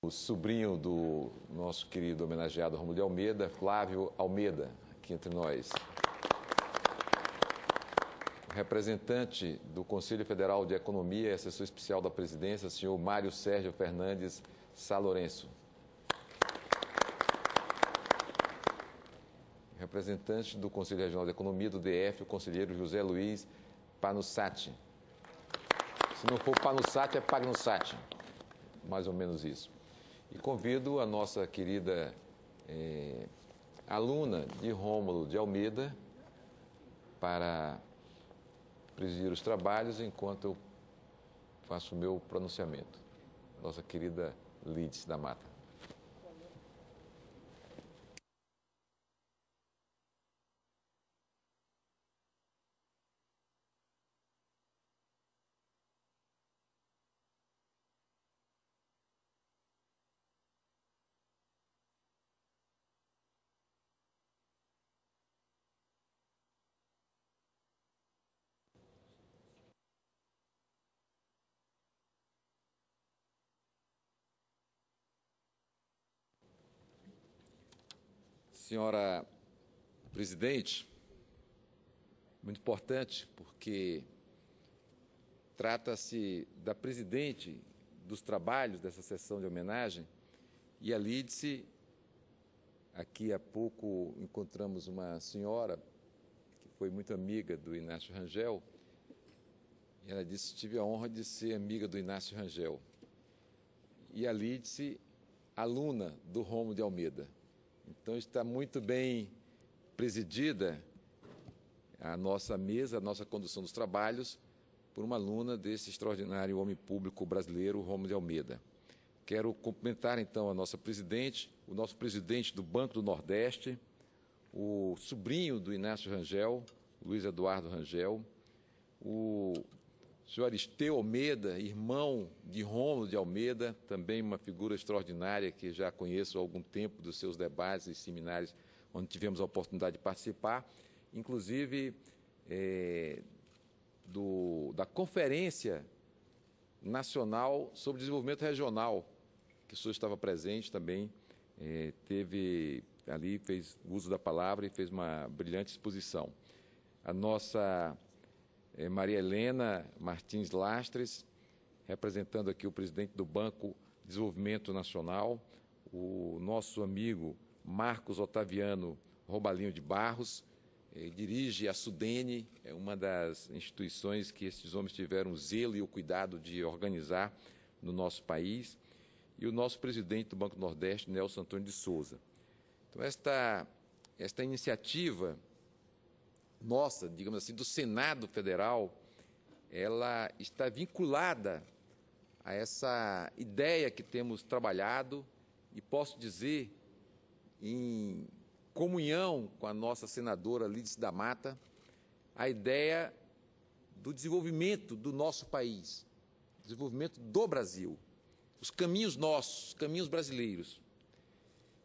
O sobrinho do nosso querido homenageado Rômulo de Almeida, Flávio Almeida, aqui entre nós. O representante do Conselho Federal de Economia e assessor especial da presidência, senhor Mário Sérgio Fernandes Sá Lourenço. O representante do Conselho Regional de Economia do DF, o conselheiro José Luiz Panussati. Se não for Panussati, é Pagnussati. Mais ou menos isso. E convido a nossa querida aluna de Rômulo de Almeida para presidir os trabalhos enquanto eu faço o meu pronunciamento. Nossa querida Lídice da Mata. Senhora presidente, muito importante, porque trata-se da presidente dos trabalhos dessa sessão de homenagem, e a Lídice, aqui há pouco encontramos uma senhora que foi muito amiga do Inácio Rangel, e ela disse: tive a honra de ser amiga do Inácio Rangel. E a Lídice, aluna do Rômulo de Almeida. Então está muito bem presidida a nossa mesa, a nossa condução dos trabalhos, por uma aluna desse extraordinário homem público brasileiro, Rômulo de Almeida. Quero cumprimentar então a nossa presidente, o nosso presidente do Banco do Nordeste, o sobrinho do Inácio Rangel, Luiz Eduardo Rangel, o senhor Aristeu Almeida, irmão de Rômulo de Almeida, também uma figura extraordinária que já conheço há algum tempo dos seus debates e seminários onde tivemos a oportunidade de participar, inclusive da Conferência Nacional sobre Desenvolvimento Regional, que o senhor estava presente também, teve ali, fez uso da palavra e fez uma brilhante exposição. A nossa Maria Helena Martins Lastres, representando aqui o presidente do Banco de Desenvolvimento Nacional, o nosso amigo Marcos Otaviano Robalinho de Barros, dirige a Sudene, é uma das instituições que esses homens tiveram o zelo e o cuidado de organizar no nosso país, e o nosso presidente do Banco do Nordeste, Nelson Antônio de Souza. Então, esta iniciativa nossa, digamos assim, do Senado Federal, ela está vinculada a essa ideia que temos trabalhado e posso dizer, em comunhão com a nossa senadora Lídice da Mata, a ideia do desenvolvimento do nosso país, desenvolvimento do Brasil, os caminhos nossos, os caminhos brasileiros.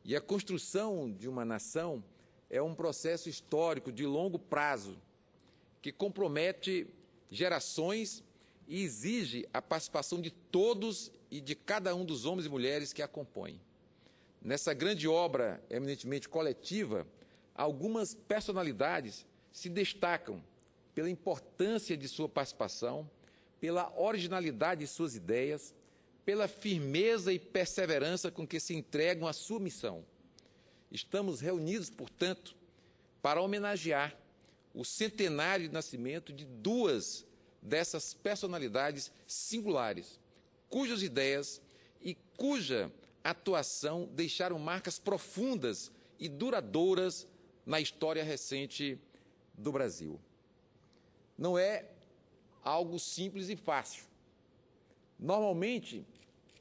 E a construção de uma nação é um processo histórico de longo prazo que compromete gerações e exige a participação de todos e de cada um dos homens e mulheres que a compõem. Nessa grande obra eminentemente coletiva, algumas personalidades se destacam pela importância de sua participação, pela originalidade de suas ideias, pela firmeza e perseverança com que se entregam à sua missão. Estamos reunidos, portanto, para homenagear o centenário de nascimento de duas dessas personalidades singulares, cujas ideias e cuja atuação deixaram marcas profundas e duradouras na história recente do Brasil. Não é algo simples e fácil. Normalmente,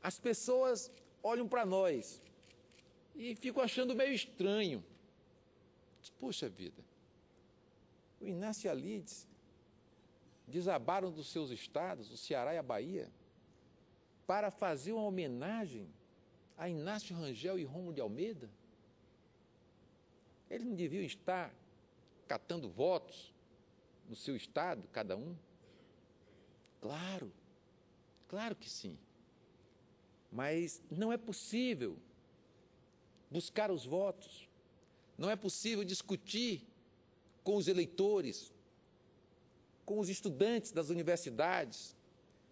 as pessoas olham para nós e ficam achando meio estranho. Poxa vida, o Inácio e a Lídice desabaram dos seus estados, o Ceará e a Bahia, para fazer uma homenagem a Inácio Rangel e Rômulo de Almeida? Eles não deviam estar catando votos no seu estado, cada um? Claro, claro que sim. Mas não é possível buscar os votos, não é possível discutir com os eleitores, com os estudantes das universidades,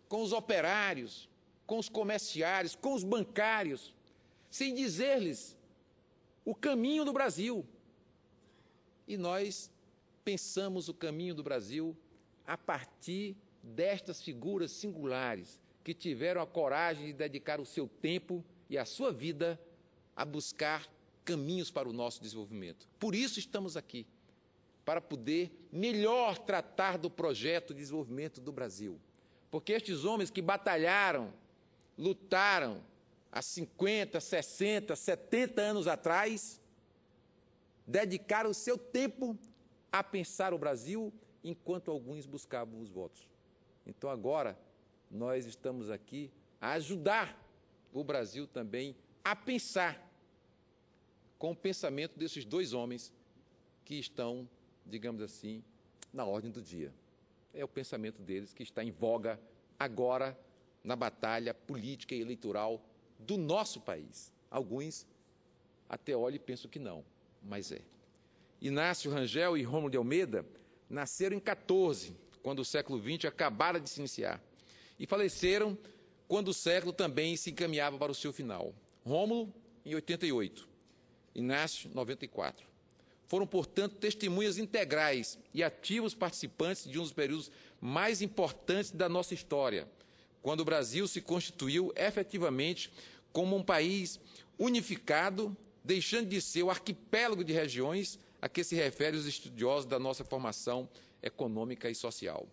com os operários, com os comerciários, com os bancários, sem dizer-lhes o caminho do Brasil. E nós pensamos o caminho do Brasil a partir destas figuras singulares que tiveram a coragem de dedicar o seu tempo e a sua vida a buscar caminhos para o nosso desenvolvimento. Por isso estamos aqui, para poder melhor tratar do projeto de desenvolvimento do Brasil. Porque estes homens que batalharam, lutaram há 50, 60, 70 anos atrás, dedicaram o seu tempo a pensar o Brasil, enquanto alguns buscavam os votos. Então agora nós estamos aqui a ajudar o Brasil também a pensar com o pensamento desses dois homens que estão, digamos assim, na ordem do dia. É o pensamento deles que está em voga agora na batalha política e eleitoral do nosso país. Alguns até olham e pensam que não, mas é. Inácio Rangel e Rômulo de Almeida nasceram em 14, quando o século XX acabara de se iniciar, e faleceram quando o século também se encaminhava para o seu final. Rômulo, em 88, Inácio, 94. Foram, portanto, testemunhas integrais e ativos participantes de um dos períodos mais importantes da nossa história, quando o Brasil se constituiu efetivamente como um país unificado, deixando de ser o arquipélago de regiões a que se referem os estudiosos da nossa formação econômica e social.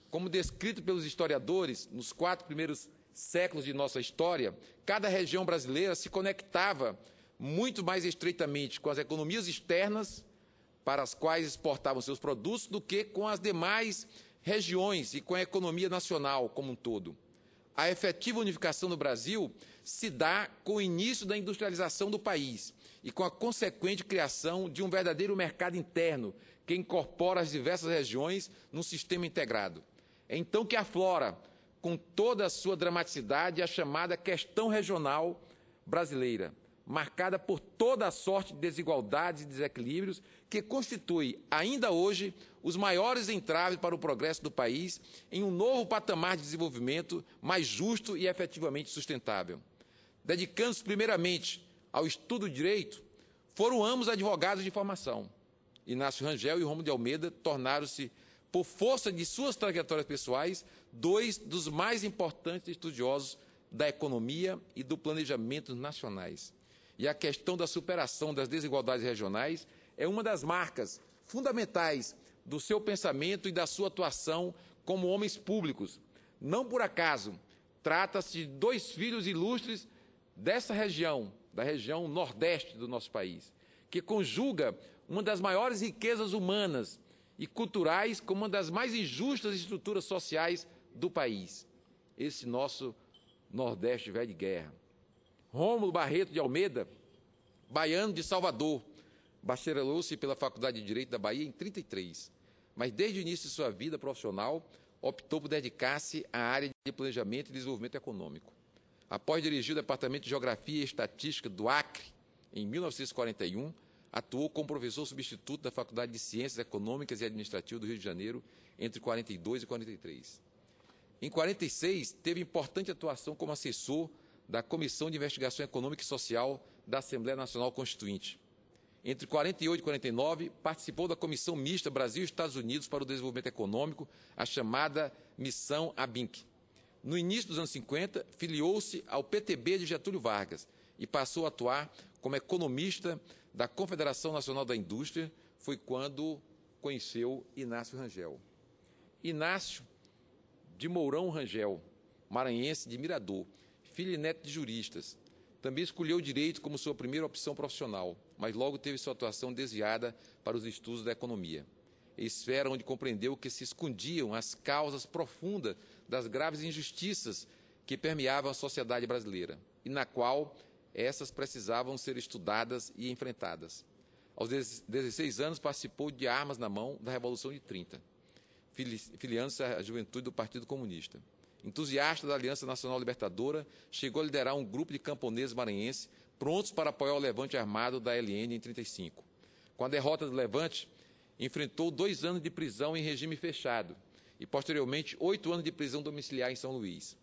Como descrito pelos historiadores, nos 4 primeiros séculos de nossa história, cada região brasileira se conectava muito mais estreitamente com as economias externas, para as quais exportavam seus produtos, do que com as demais regiões e com a economia nacional como um todo. A efetiva unificação do Brasil se dá com o início da industrialização do país e com a consequente criação de um verdadeiro mercado interno que incorpora as diversas regiões num sistema integrado. É então que aflora, com toda a sua dramaticidade, a chamada questão regional brasileira, marcada por toda a sorte de desigualdades e desequilíbrios que constitui, ainda hoje, os maiores entraves para o progresso do país em um novo patamar de desenvolvimento mais justo e efetivamente sustentável. Dedicando-se primeiramente ao estudo do direito, foram ambos advogados de formação. Inácio Rangel e Rômulo de Almeida tornaram-se, por força de suas trajetórias pessoais, dois dos mais importantes estudiosos da economia e do planejamento nacionais. E a questão da superação das desigualdades regionais é uma das marcas fundamentais do seu pensamento e da sua atuação como homens públicos. Não por acaso, trata-se de dois filhos ilustres dessa região, da região nordeste do nosso país, que conjuga uma das maiores riquezas humanas e culturais com uma das mais injustas estruturas sociais do país. Esse nosso Nordeste velho de guerra. Rômulo Barreto de Almeida, baiano de Salvador, bacharelou-se pela Faculdade de Direito da Bahia em 1933, mas desde o início de sua vida profissional optou por dedicar-se à área de planejamento e desenvolvimento econômico. Após dirigir o Departamento de Geografia e Estatística do Acre, em 1941, atuou como professor substituto da Faculdade de Ciências Econômicas e Administrativas do Rio de Janeiro entre 42 e 43. Em 46, teve importante atuação como assessor da Comissão de Investigação Econômica e Social da Assembleia Nacional Constituinte. Entre 48 e 49, participou da Comissão Mista Brasil e Estados Unidos para o Desenvolvimento Econômico, a chamada Missão ABINC. No início dos anos 50, filiou-se ao PTB de Getúlio Vargas e passou a atuar como economista da Confederação Nacional da Indústria. Foi quando conheceu Inácio Rangel. Inácio de Mourão Rangel, maranhense de Mirador, filho e neto de juristas. Também escolheu o direito como sua primeira opção profissional, mas logo teve sua atuação desviada para os estudos da economia, esfera onde compreendeu que se escondiam as causas profundas das graves injustiças que permeavam a sociedade brasileira e na qual essas precisavam ser estudadas e enfrentadas. Aos 16 anos, participou de Armas na Mão da Revolução de 30, filiando-se à juventude do Partido Comunista. entusiasta da Aliança Nacional Libertadora, chegou a liderar um grupo de camponeses maranhenses prontos para apoiar o levante armado da LN em 1935. Com a derrota do levante, enfrentou 2 anos de prisão em regime fechado e, posteriormente, 8 anos de prisão domiciliar em São Luís.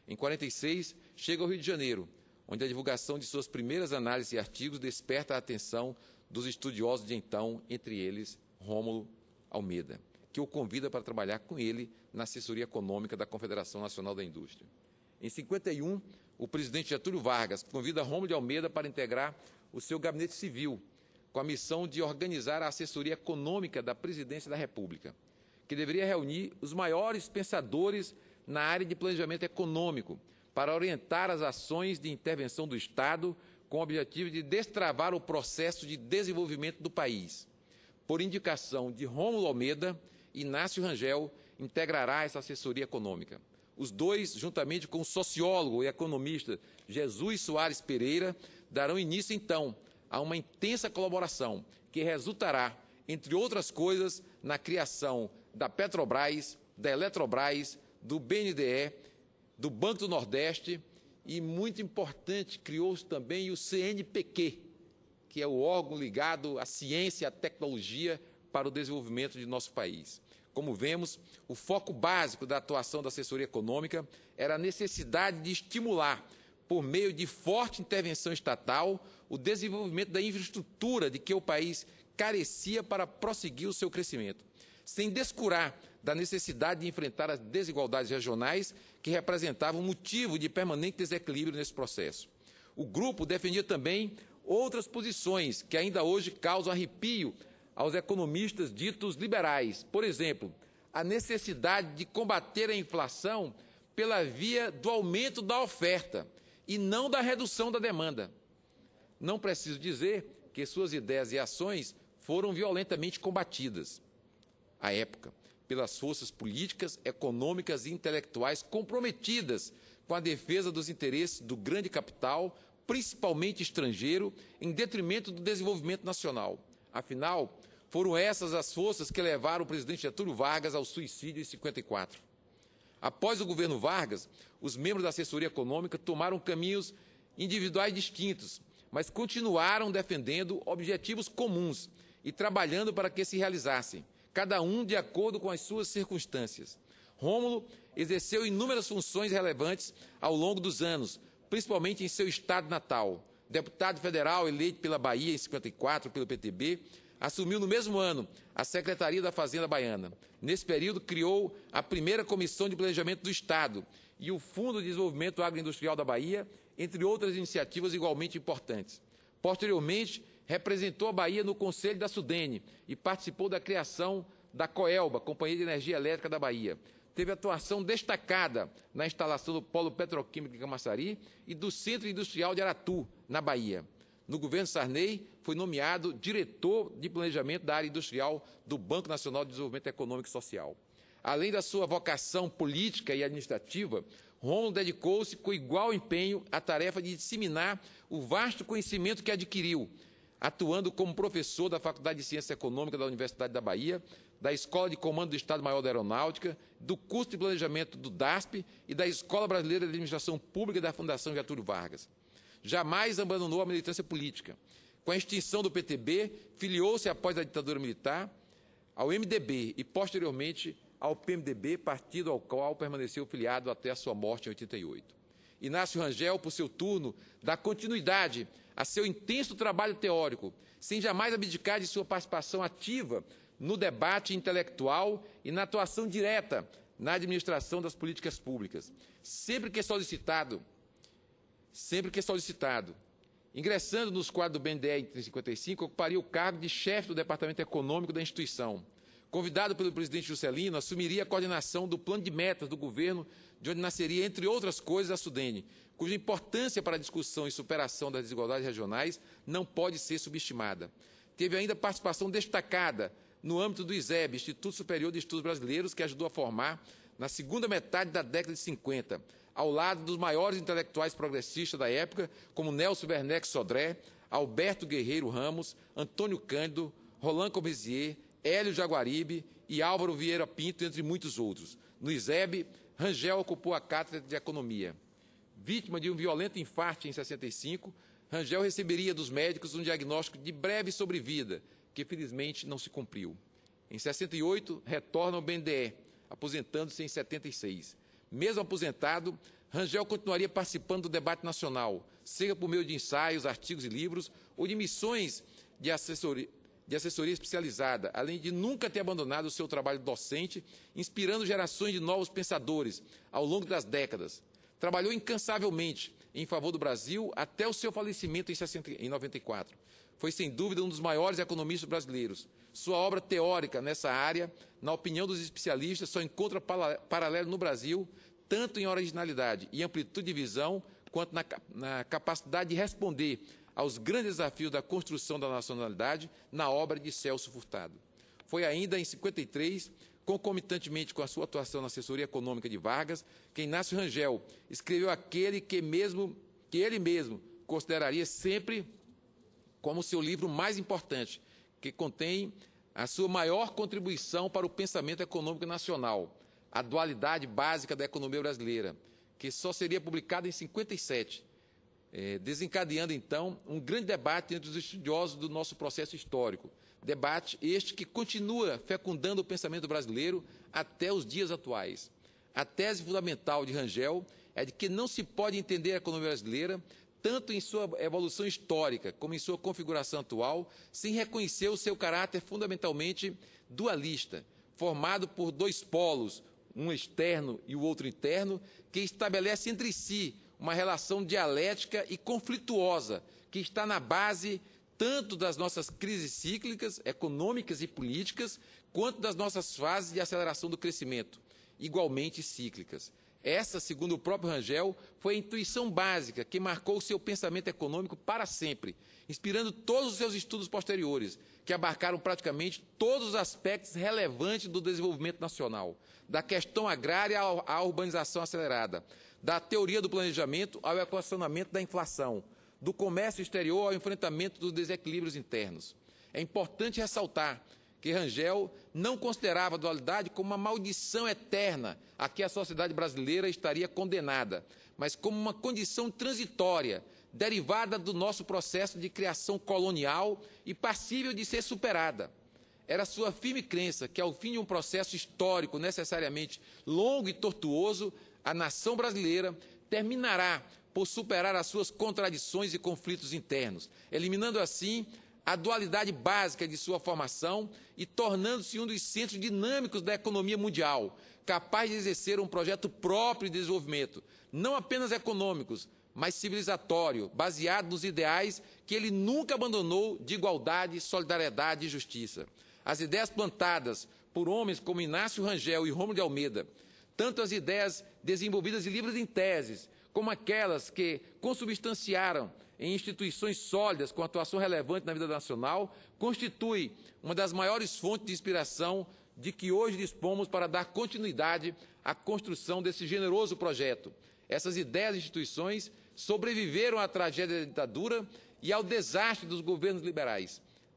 Em 1946, chega ao Rio de Janeiro, onde a divulgação de suas primeiras análises e artigos desperta a atenção dos estudiosos de então, entre eles Rômulo Almeida, que o convida para trabalhar com ele na assessoria econômica da Confederação Nacional da Indústria. Em 1951, o presidente Getúlio Vargas convida Rômulo de Almeida para integrar o seu gabinete civil, com a missão de organizar a assessoria econômica da Presidência da República, que deveria reunir os maiores pensadores na área de planejamento econômico para orientar as ações de intervenção do Estado com o objetivo de destravar o processo de desenvolvimento do país. Por indicação de Rômulo Almeida, Inácio Rangel integrará essa assessoria econômica. Os dois, juntamente com o sociólogo e economista Jesus Soares Pereira, darão início, então, a uma intensa colaboração que resultará, entre outras coisas, na criação da Petrobras, da Eletrobras, do BNDE, do Banco do Nordeste e, muito importante, criou-se também o CNPq, que é o órgão ligado à ciência e à tecnologia para o desenvolvimento de nosso país. Como vemos, o foco básico da atuação da assessoria econômica era a necessidade de estimular, por meio de forte intervenção estatal, o desenvolvimento da infraestrutura de que o país carecia para prosseguir o seu crescimento, sem descurar da necessidade de enfrentar as desigualdades regionais que representavam motivo de permanente desequilíbrio nesse processo. O grupo defendia também outras posições que ainda hoje causam arrepio aos economistas ditos liberais. Por exemplo, a necessidade de combater a inflação pela via do aumento da oferta e não da redução da demanda. Não preciso dizer que suas ideias e ações foram violentamente combatidas, à época, pelas forças políticas, econômicas e intelectuais comprometidas com a defesa dos interesses do grande capital, principalmente estrangeiro, em detrimento do desenvolvimento nacional. Afinal, foram essas as forças que levaram o presidente Getúlio Vargas ao suicídio em 1954. Após o governo Vargas, os membros da assessoria econômica tomaram caminhos individuais distintos, mas continuaram defendendo objetivos comuns e trabalhando para que se realizassem, cada um de acordo com as suas circunstâncias. Rômulo exerceu inúmeras funções relevantes ao longo dos anos, principalmente em seu estado natal. Deputado federal eleito pela Bahia em 1954 pelo PTB, assumiu no mesmo ano a Secretaria da Fazenda Baiana. Nesse período, criou a primeira Comissão de Planejamento do Estado e o Fundo de Desenvolvimento Agroindustrial da Bahia, entre outras iniciativas igualmente importantes. Posteriormente, representou a Bahia no Conselho da Sudene e participou da criação da COELBA, Companhia de Energia Elétrica da Bahia. Teve atuação destacada na instalação do Polo Petroquímico de Camaçari e do Centro Industrial de Aratu, na Bahia. No governo Sarney, foi nomeado diretor de planejamento da área industrial do Banco Nacional de Desenvolvimento Econômico e Social. Além da sua vocação política e administrativa, Rômulo dedicou-se com igual empenho à tarefa de disseminar o vasto conhecimento que adquiriu, atuando como professor da Faculdade de Ciências Econômicas da Universidade da Bahia, da Escola de Comando do Estado-Maior da Aeronáutica, do curso de planejamento do DASP e da Escola Brasileira de Administração Pública da Fundação Getúlio Vargas. Jamais abandonou a militância política. Com a extinção do PTB, filiou-se após a ditadura militar ao MDB e, posteriormente, ao PMDB, partido ao qual permaneceu filiado até a sua morte em 1988. Inácio Rangel, por seu turno, dá continuidade a seu intenso trabalho teórico, sem jamais abdicar de sua participação ativa no debate intelectual e na atuação direta na administração das políticas públicas. Sempre que solicitado, ingressando nos quadros do BNDE em 1955, ocuparia o cargo de chefe do Departamento Econômico da instituição. Convidado pelo presidente Juscelino, assumiria a coordenação do plano de metas do governo, de onde nasceria, entre outras coisas, a Sudene, cuja importância para a discussão e superação das desigualdades regionais não pode ser subestimada. Teve ainda participação destacada no âmbito do ISEB, Instituto Superior de Estudos Brasileiros, que ajudou a formar, na segunda metade da década de 50, ao lado dos maiores intelectuais progressistas da época, como Nelson Werneck Sodré, Alberto Guerreiro Ramos, Antônio Cândido, Roland Corbusier, Hélio Jaguaribe e Álvaro Vieira Pinto, entre muitos outros. No ISEB, Rangel ocupou a cátedra de Economia. Vítima de um violento infarto em 65, Rangel receberia dos médicos um diagnóstico de breve sobrevida, que felizmente não se cumpriu. Em 68, retorna ao BNDE, aposentando-se em 76. Mesmo aposentado, Rangel continuaria participando do debate nacional, seja por meio de ensaios, artigos e livros, ou de missões de assessoria especializada, além de nunca ter abandonado o seu trabalho docente, inspirando gerações de novos pensadores ao longo das décadas. Trabalhou incansavelmente em favor do Brasil até o seu falecimento em 94. Foi, sem dúvida, um dos maiores economistas brasileiros. Sua obra teórica nessa área, na opinião dos especialistas, só encontra paralelo no Brasil, tanto em originalidade e amplitude de visão, quanto na capacidade de responder aos grandes desafios da construção da nacionalidade na obra de Celso Furtado. Foi ainda em 53, concomitantemente com a sua atuação na assessoria econômica de Vargas, que Inácio Rangel escreveu aquele que ele mesmo consideraria sempre como seu livro mais importante, que contém a sua maior contribuição para o pensamento econômico nacional, A Dualidade Básica da Economia Brasileira, que só seria publicado em 57, desencadeando, então, um grande debate entre os estudiosos do nosso processo histórico. Debate este que continua fecundando o pensamento brasileiro até os dias atuais. A tese fundamental de Rangel é de que não se pode entender a economia brasileira, tanto em sua evolução histórica como em sua configuração atual, sem reconhecer o seu caráter fundamentalmente dualista, formado por dois polos, um externo e o outro interno, que estabelece entre si uma relação dialética e conflituosa, que está na base tanto das nossas crises cíclicas, econômicas e políticas, quanto das nossas fases de aceleração do crescimento, igualmente cíclicas. Essa, segundo o próprio Rangel, foi a intuição básica que marcou o seu pensamento econômico para sempre, inspirando todos os seus estudos posteriores, que abarcaram praticamente todos os aspectos relevantes do desenvolvimento nacional, da questão agrária à urbanização acelerada, da teoria do planejamento ao equacionamento da inflação, do comércio exterior ao enfrentamento dos desequilíbrios internos. É importante ressaltar que Rangel não considerava a dualidade como uma maldição eterna a que a sociedade brasileira estaria condenada, mas como uma condição transitória, derivada do nosso processo de criação colonial e passível de ser superada. Era sua firme crença que, ao fim de um processo histórico necessariamente longo e tortuoso, a nação brasileira terminará por superar as suas contradições e conflitos internos, eliminando assim a dualidade básica de sua formação e tornando-se um dos centros dinâmicos da economia mundial, capaz de exercer um projeto próprio de desenvolvimento, não apenas econômicos, mas civilizatório, baseado nos ideais que ele nunca abandonou de igualdade, solidariedade e justiça. As ideias plantadas por homens como Inácio Rangel e Rômulo de Almeida, tanto as ideias desenvolvidas em livros em teses, como aquelas que consubstanciaram em instituições sólidas com atuação relevante na vida nacional, constitui uma das maiores fontes de inspiração de que hoje dispomos para dar continuidade à construção desse generoso projeto. Essas ideias e instituições sobreviveram à tragédia da ditadura e ao desastre dos governos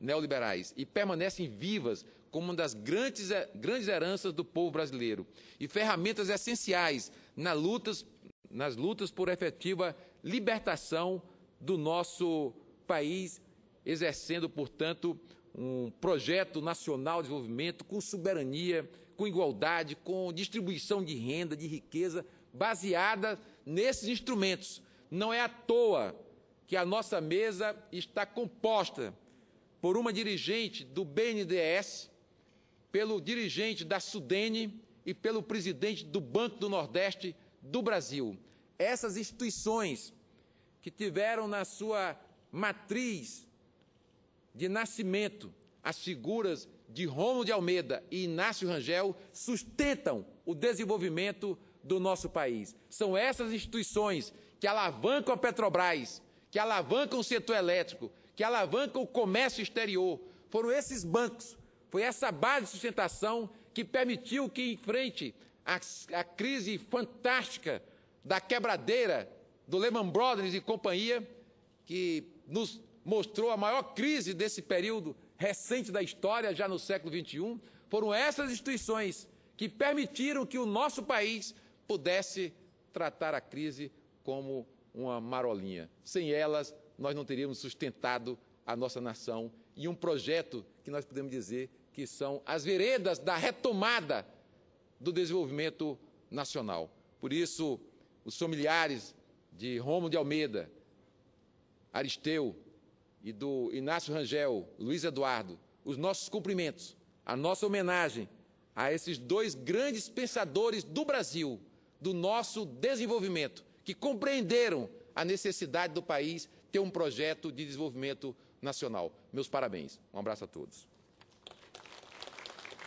neoliberais e permanecem vivas como uma das grandes heranças do povo brasileiro e ferramentas essenciais nas lutas por efetiva libertação do nosso país, exercendo, portanto, um projeto nacional de desenvolvimento com soberania, com igualdade, com distribuição de renda, de riqueza, baseada nesses instrumentos. Não é à toa que a nossa mesa está composta por uma dirigente do BNDES, pelo dirigente da Sudene e pelo presidente do Banco do Nordeste do Brasil. Essas instituições que tiveram na sua matriz de nascimento as figuras de Rômulo de Almeida e Inácio Rangel sustentam o desenvolvimento do nosso país. São essas instituições que alavancam a Petrobras, que alavancam o setor elétrico, que alavancam o comércio exterior. Foram esses bancos, foi essa base de sustentação que permitiu que, em frente à crise fantástica da quebradeira do Lehman Brothers e companhia, que nos mostrou a maior crise desse período recente da história, já no século XXI, foram essas instituições que permitiram que o nosso país pudesse tratar a crise como uma marolinha. Sem elas, nós não teríamos sustentado a nossa nação e um projeto que nós podemos dizer que são as veredas da retomada do desenvolvimento nacional. Por isso, os familiares de Rômulo de Almeida, Aristeu e do Inácio Rangel, Luiz Eduardo, os nossos cumprimentos, a nossa homenagem a esses dois grandes pensadores do Brasil, do nosso desenvolvimento, que compreenderam a necessidade do país ter um projeto de desenvolvimento nacional. Meus parabéns. Um abraço a todos.